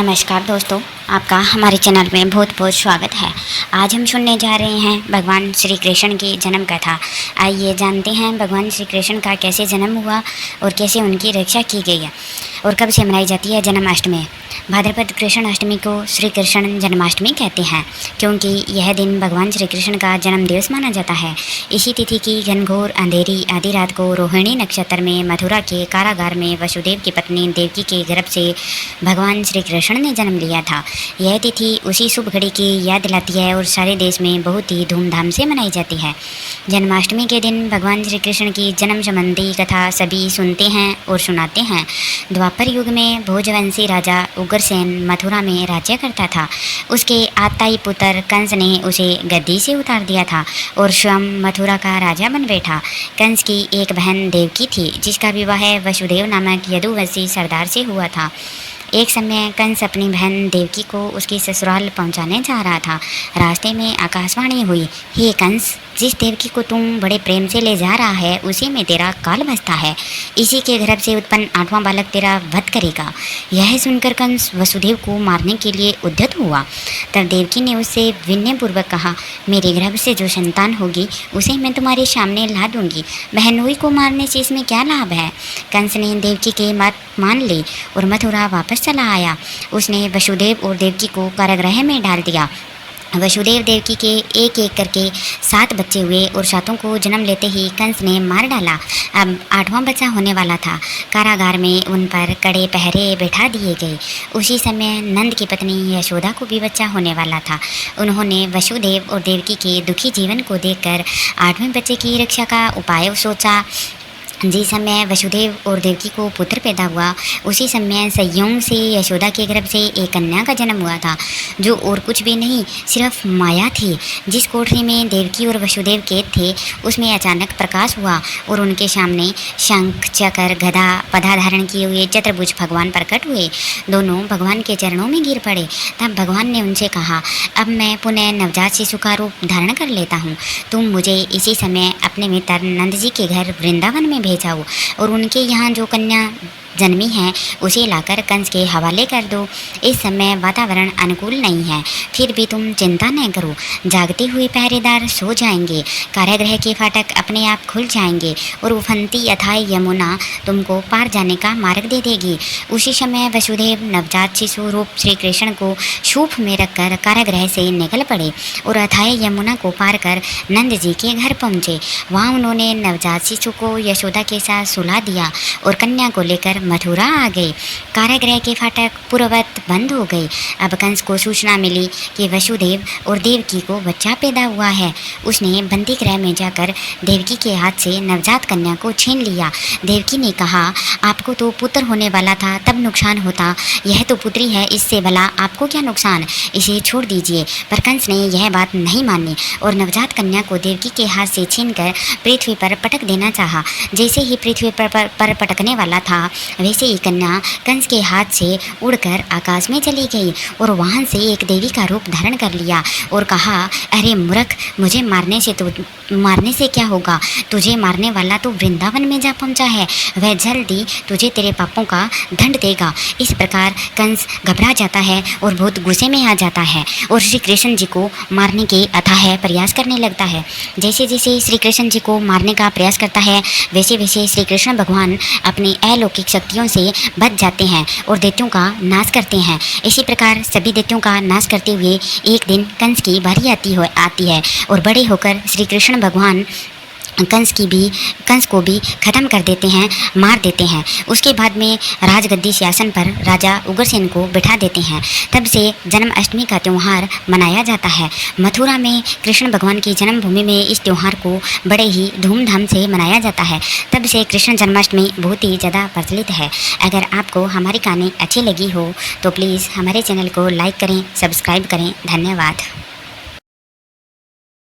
नमस्कार दोस्तों, आपका हमारे चैनल में बहुत बहुत स्वागत है। आज हम सुनने जा रहे हैं भगवान श्री कृष्ण की जन्म कथा। आइए जानते हैं भगवान श्री कृष्ण का कैसे जन्म हुआ और कैसे उनकी रक्षा की गई है और कब से मनाई जाती है जन्माष्टमी। भाद्रपद कृष्ण अष्टमी को श्री कृष्ण जन्माष्टमी कहते हैं क्योंकि यह दिन भगवान श्री कृष्ण का जन्म दिवस माना जाता है। इसी तिथि की घनघोर अंधेरी आधी रात को रोहिणी नक्षत्र में मथुरा के कारागार में वसुदेव की पत्नी देवकी के गर्भ से भगवान श्री कृष्ण ने जन्म लिया था। यह तिथि उसी शुभ घड़ी की याद दिलाती है और सारे देश में बहुत ही धूमधाम से मनाई जाती है। जन्माष्टमी के दिन भगवान श्री कृष्ण की जन्म संबंधी कथा सभी सुनते हैं और सुनाते हैं। द्वापर युग में भोजवंशी राजा उग्रसेन मथुरा में राज्य करता था। उसके आताई पुत्र कंस ने उसे गद्दी से उतार दिया था और स्वयं मथुरा का राजा बन बैठा। कंस की एक बहन देवकी थी जिसका विवाह वसुदेव नामक यदुवंशी सरदार से हुआ था। एक समय कंस अपनी बहन देवकी को उसकी ससुराल पहुंचाने जा रहा था। रास्ते में आकाशवाणी हुई, हे कंस, जिस देवकी को तुम बड़े प्रेम से ले जा रहा है उसी में तेरा काल बसता है। इसी के गर्भ से उत्पन्न 8वां बालक तेरा वध करेगा। यह सुनकर कंस वसुदेव को मारने के लिए उद्यत हुआ। तब देवकी ने उससे विनयपूर्वक कहा, मेरे गर्भ से जो संतान होगी उसे मैं तुम्हारे सामने ला दूंगी। बहनोई को मारने से इसमें क्या लाभ है। कंस ने देवकी की बात मान ली और मथुरा वापस चला आया। उसने वसुदेव और देवकी को कारागृह में डाल दिया। वसुदेव देवकी के एक एक करके 7 बच्चे हुए और 7 को जन्म लेते ही कंस ने मार डाला। अब 8वां बच्चा होने वाला था। कारागार में उन पर कड़े पहरे बैठा दिए गए। उसी समय नंद की पत्नी यशोदा को भी बच्चा होने वाला था। उन्होंने वसुदेव और देवकी के दुखी जीवन को देखकर 8वें बच्चे की रक्षा का उपाय सोचा। जिस समय वसुदेव और देवकी को पुत्र पैदा हुआ उसी समय संयोग से यशोदा के गर्भ से एक कन्या का जन्म हुआ था जो और कुछ भी नहीं सिर्फ माया थी। जिस कोठरी में देवकी और वसुदेव कैद थे उसमें अचानक प्रकाश हुआ और उनके सामने शंख चक्र गदा पदा धारण किए हुए चतुर्भुज भगवान प्रकट हुए। दोनों भगवान के चरणों में गिर पड़े। तब भगवान ने उनसे कहा, अब मैं पुनः नवजात शिशु का रूप धारण कर लेता हूँ। तुम मुझे इसी समय अपने मित्र नंद जी के घर वृंदावन में जाओ और उनके यहाँ जो कन्या जन्मी है उसे लाकर कंस के हवाले कर दो। इस समय वातावरण अनुकूल नहीं है, फिर भी तुम चिंता न करो। जागते हुए पहरेदार सो जाएंगे, कारागृह के फाटक अपने आप खुल जाएंगे और उफनती अथाह यमुना तुमको पार जाने का मार्ग दे देगी। उसी समय वसुदेव नवजात शिशु रूप श्री कृष्ण को सूप में रखकर कारागृह से निकल पड़े और अथाह यमुना को पार कर नंद जी के घर पहुँचे। वहाँ उन्होंने नवजात शिशु को यशोदा के साथ सुला दिया और कन्या को लेकर मथुरा आ गए। कारागृह के फाटक पूर्ववत बंद हो गए। अब कंस को सूचना मिली कि वसुदेव और देवकी को बच्चा पैदा हुआ है। उसने बंदी गृह में जाकर देवकी के हाथ से नवजात कन्या को छीन लिया। देवकी ने कहा, आपको तो पुत्र होने वाला था तब नुकसान होता, यह तो पुत्री है, इससे भला आपको क्या नुकसान, इसे छोड़ दीजिए। पर कंस ने यह बात नहीं मानी और नवजात कन्या को देवकी के हाथ से छीनकर पृथ्वी पर पटक देना चाहा। जैसे ही पृथ्वी पर पटकने वाला था वैसे ही कन्या कंस के हाथ से उड़कर आकाश में चली गई और वहां से एक देवी का रूप धारण कर लिया और कहा, अरे मूर्ख, मुझे मारने से क्या होगा, तुझे मारने वाला तो वृंदावन में जा पहुंचा है, वह जल्दी तुझे तेरे पापों का दंड देगा। इस प्रकार कंस घबरा जाता है और बहुत गुस्से में आ जाता है और श्री कृष्ण जी को मारने के अथाह प्रयास करने लगता है। जैसे जैसे श्री कृष्ण जी को मारने का प्रयास करता है वैसे वैसे श्री कृष्ण भगवान अपनी अलौकिक शक्तियों से बच जाते हैं और दैत्यों का नाश करते हैं। इसी प्रकार सभी दैत्यों का नाश करते हुए एक दिन कंस की बारी आती है और बड़े होकर श्री कृष्ण भगवान कंस को भी खत्म कर देते हैं, मार देते हैं। उसके बाद में राजगद्दी सिंहासन पर राजा उग्रसेन को बिठा देते हैं। तब से जन्माष्टमी का त्यौहार मनाया जाता है। मथुरा में कृष्ण भगवान की जन्मभूमि में इस त्यौहार को बड़े ही धूमधाम से मनाया जाता है। तब से कृष्ण जन्माष्टमी बहुत ही ज़्यादा प्रचलित है। अगर आपको हमारी कहानी अच्छी लगी हो तो प्लीज़ हमारे चैनल को लाइक करें, सब्सक्राइब करें। धन्यवाद।